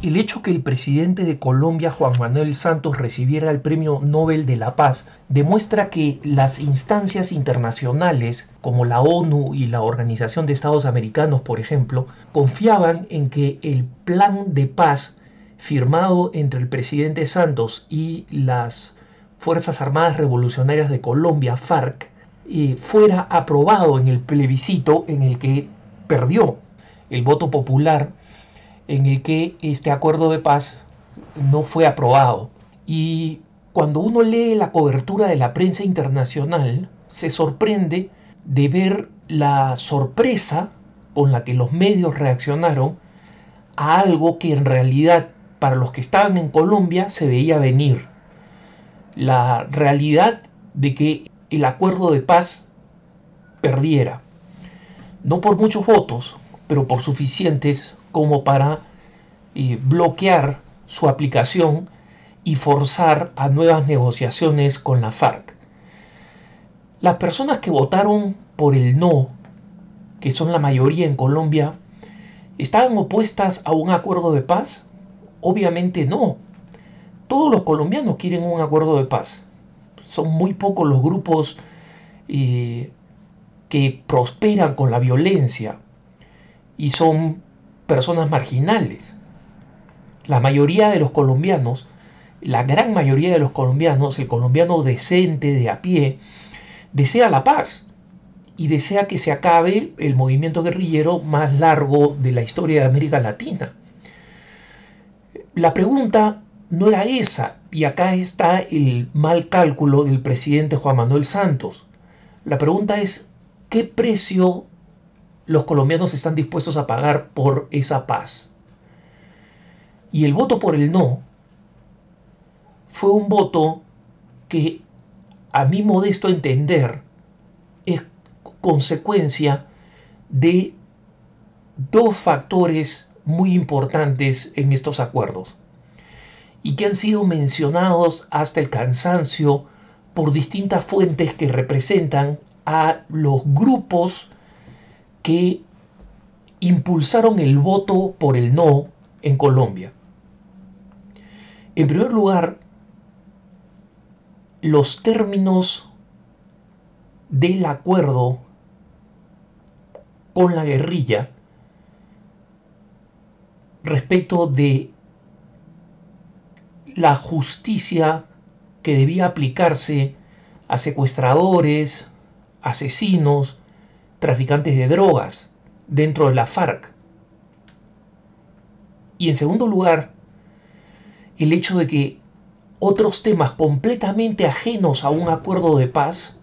El hecho que el presidente de Colombia, Juan Manuel Santos, recibiera el Premio Nobel de la Paz demuestra que las instancias internacionales, como la ONU y la Organización de Estados Americanos, por ejemplo, confiaban en que el plan de paz firmado entre el presidente Santos y las Fuerzas Armadas Revolucionarias de Colombia, FARC, fuera aprobado en el plebiscito en el que perdió el voto popular, en el que este acuerdo de paz no fue aprobado. Y cuando uno lee la cobertura de la prensa internacional, se sorprende de ver la sorpresa con la que los medios reaccionaron a algo que en realidad para los que estaban en Colombia se veía venir. La realidad de que el acuerdo de paz perdiera. No por muchos votos, pero por suficientes como para bloquear su aplicación y forzar a nuevas negociaciones con la FARC. Las personas que votaron por el no, que son la mayoría en Colombia, ¿estaban opuestas a un acuerdo de paz? Obviamente no. Todos los colombianos quieren un acuerdo de paz. Son muy pocos los grupos que prosperan con la violencia y son personas marginales. La mayoría de los colombianos, la gran mayoría de los colombianos, el colombiano decente de a pie, desea la paz y desea que se acabe el movimiento guerrillero más largo de la historia de América Latina. La pregunta no era esa, y acá está el mal cálculo del presidente Juan Manuel Santos. La pregunta es, ¿qué precio los colombianos están dispuestos a pagar por esa paz? Y el voto por el no fue un voto que, a mi modesto entender, es consecuencia de dos factores muy importantes en estos acuerdos y que han sido mencionados hasta el cansancio por distintas fuentes que representan a los grupos que impulsaron el voto por el no en Colombia. En primer lugar, los términos del acuerdo con la guerrilla respecto de la justicia que debía aplicarse a secuestradores, asesinos, traficantes de drogas dentro de la FARC. Y en segundo lugar, el hecho de que otros temas completamente ajenos a un acuerdo de paz,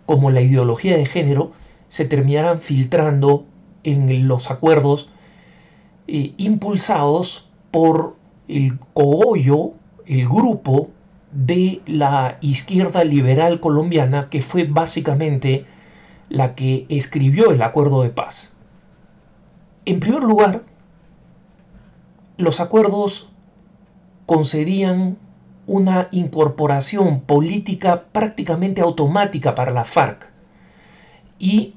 como la ideología de género, se terminaran filtrando en los acuerdos impulsados por el cogollo, el grupo de la izquierda liberal colombiana, que fue básicamente la que escribió el acuerdo de paz. En primer lugar, los acuerdos concedían una incorporación política prácticamente automática para la FARC y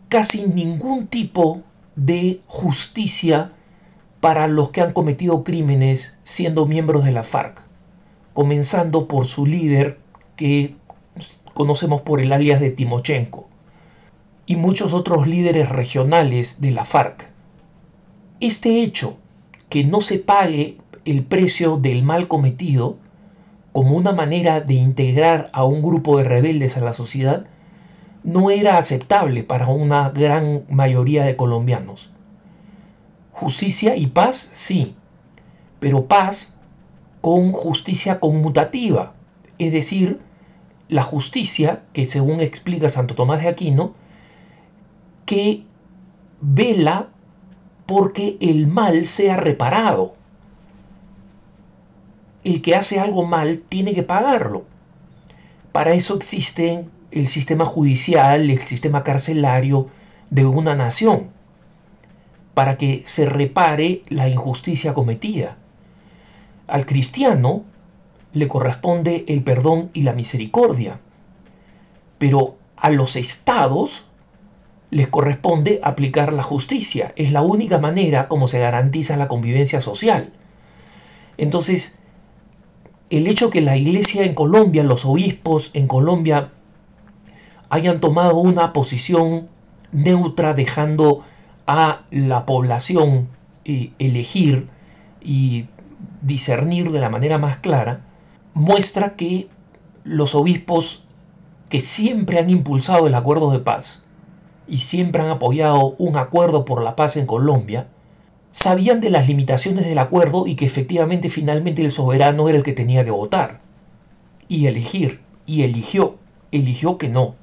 casi ningún tipo de justicia para los que han cometido crímenes siendo miembros de la FARC, comenzando por su líder, que conocemos por el alias de Timochenko, y muchos otros líderes regionales de la FARC. Este hecho, que no se pague el precio del mal cometido como una manera de integrar a un grupo de rebeldes a la sociedad, no era aceptable para una gran mayoría de colombianos. Justicia y paz, sí, pero paz con justicia conmutativa, es decir, la justicia que, según explica Santo Tomás de Aquino, que vela porque el mal sea reparado. El que hace algo mal tiene que pagarlo. Para eso existe el sistema judicial, el sistema carcelario de una nación, para que se repare la injusticia cometida. Al cristiano le corresponde el perdón y la misericordia, pero a los estados les corresponde aplicar la justicia. Es la única manera como se garantiza la convivencia social. Entonces, el hecho que la iglesia en Colombia, los obispos en Colombia, hayan tomado una posición neutra, dejando a la población elegir y discernir de la manera más clara, muestra que los obispos que siempre han impulsado el acuerdo de paz y siempre han apoyado un acuerdo por la paz en Colombia, sabían de las limitaciones del acuerdo y que efectivamente finalmente el soberano era el que tenía que votar y elegir, y eligió que no.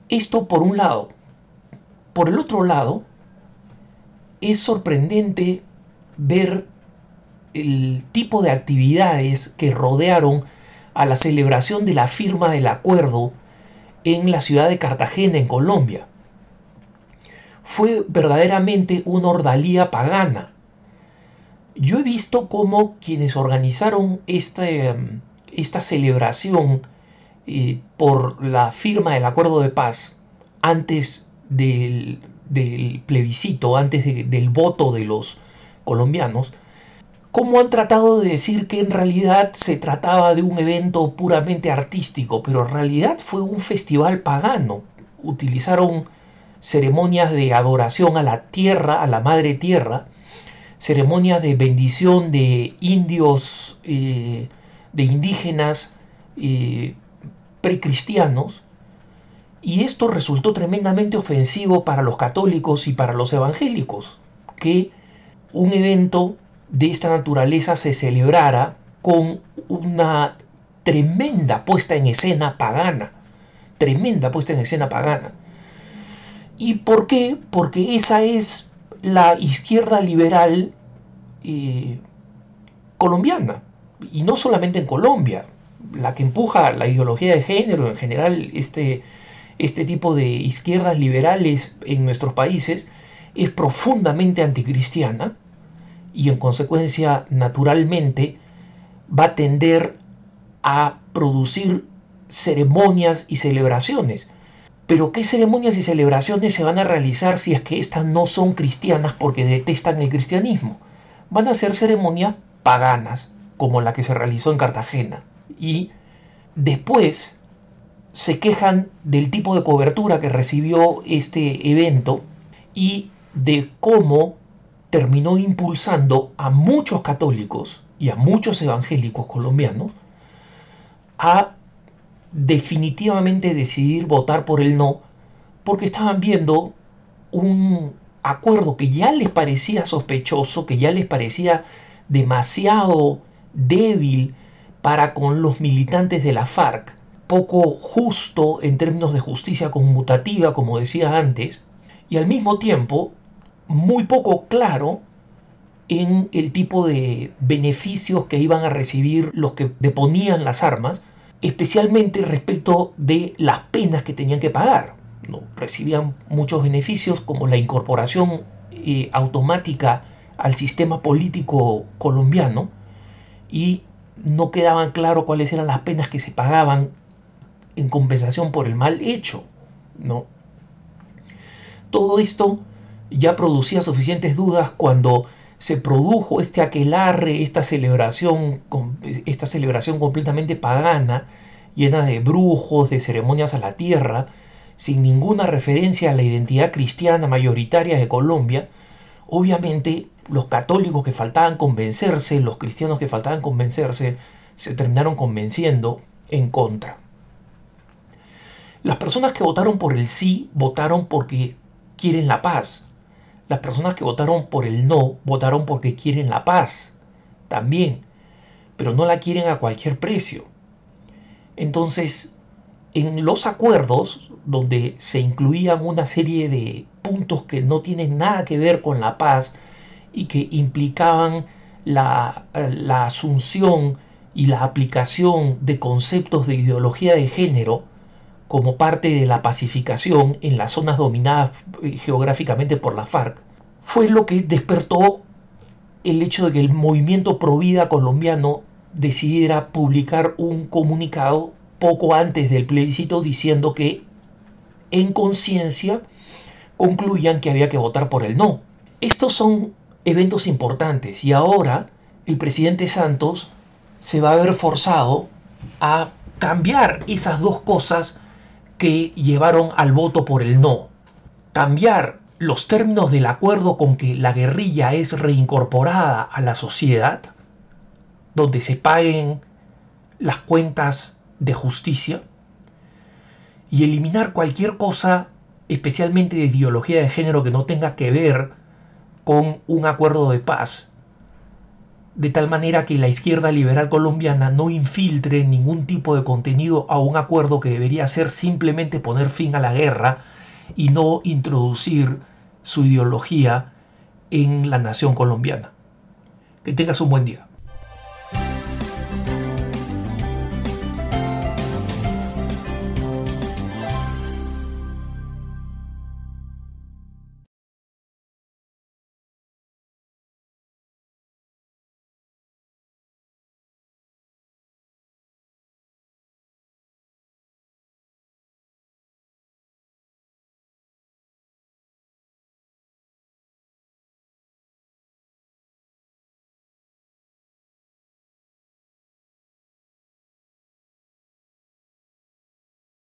Esto por un lado. Por el otro lado, es sorprendente ver el tipo de actividades que rodearon a la celebración de la firma del acuerdo en la ciudad de Cartagena, en Colombia. Fue verdaderamente una ordalía pagana. Yo he visto cómo quienes organizaron esta celebración por la firma del acuerdo de paz antes del plebiscito, antes del voto de los colombianos, cómo han tratado de decir que en realidad se trataba de un evento puramente artístico, pero en realidad fue un festival pagano. Utilizaron ceremonias de adoración a la tierra, a la madre tierra, ceremonias de bendición de indios, de indígenas precristianos, y esto resultó tremendamente ofensivo para los católicos y para los evangélicos, que un evento de esta naturaleza se celebrara con una tremenda puesta en escena pagana, tremenda puesta en escena pagana. ¿Y por qué? Porque esa es la izquierda liberal colombiana, y no solamente en Colombia, la que empuja la ideología de género, en general este tipo de izquierdas liberales en nuestros países, es profundamente anticristiana y en consecuencia naturalmente va a tender a producir ceremonias y celebraciones. Pero ¿qué ceremonias y celebraciones se van a realizar si es que estas no son cristianas porque detestan el cristianismo? Van a ser ceremonias paganas, como la que se realizó en Cartagena. Y después se quejan del tipo de cobertura que recibió este evento y de cómo terminó impulsando a muchos católicos y a muchos evangélicos colombianos a definitivamente decidir votar por el no, porque estaban viendo un acuerdo que ya les parecía sospechoso, que ya les parecía demasiado débil para con los militantes de la FARC, poco justo en términos de justicia conmutativa, como decía antes, y al mismo tiempo muy poco claro en el tipo de beneficios que iban a recibir los que deponían las armas, especialmente respecto de las penas que tenían que pagar. ¿No? Recibían muchos beneficios como la incorporación automática al sistema político colombiano y no quedaban claro cuáles eran las penas que se pagaban en compensación por el mal hecho, ¿no? Todo esto ya producía suficientes dudas cuando se produjo este aquelarre, esta celebración completamente pagana, llena de brujos, de ceremonias a la tierra, sin ninguna referencia a la identidad cristiana mayoritaria de Colombia. Obviamente los católicos que faltaban convencerse, los cristianos que faltaban convencerse, se terminaron convenciendo en contra. Las personas que votaron por el sí votaron porque quieren la paz. Las personas que votaron por el no votaron porque quieren la paz también, pero no la quieren a cualquier precio. Entonces, en los acuerdos donde se incluían una serie de puntos que no tienen nada que ver con la paz y que implicaban la asunción y la aplicación de conceptos de ideología de género como parte de la pacificación en las zonas dominadas geográficamente por la FARC, fue lo que despertó el hecho de que el movimiento Provida colombiano decidiera publicar un comunicado poco antes del plebiscito diciendo que en conciencia concluyan que había que votar por el no. Estos son eventos importantes y ahora el presidente Santos se va a ver forzado a cambiar esas dos cosas que llevaron al voto por el no. Cambiar los términos del acuerdo con que la guerrilla es reincorporada a la sociedad, donde se paguen las cuentas de justicia, y eliminar cualquier cosa, especialmente de ideología de género, que no tenga que ver con un acuerdo de paz, de tal manera que la izquierda liberal colombiana no infiltre ningún tipo de contenido a un acuerdo que debería ser simplemente poner fin a la guerra y no introducir su ideología en la nación colombiana. Que tengas un buen día.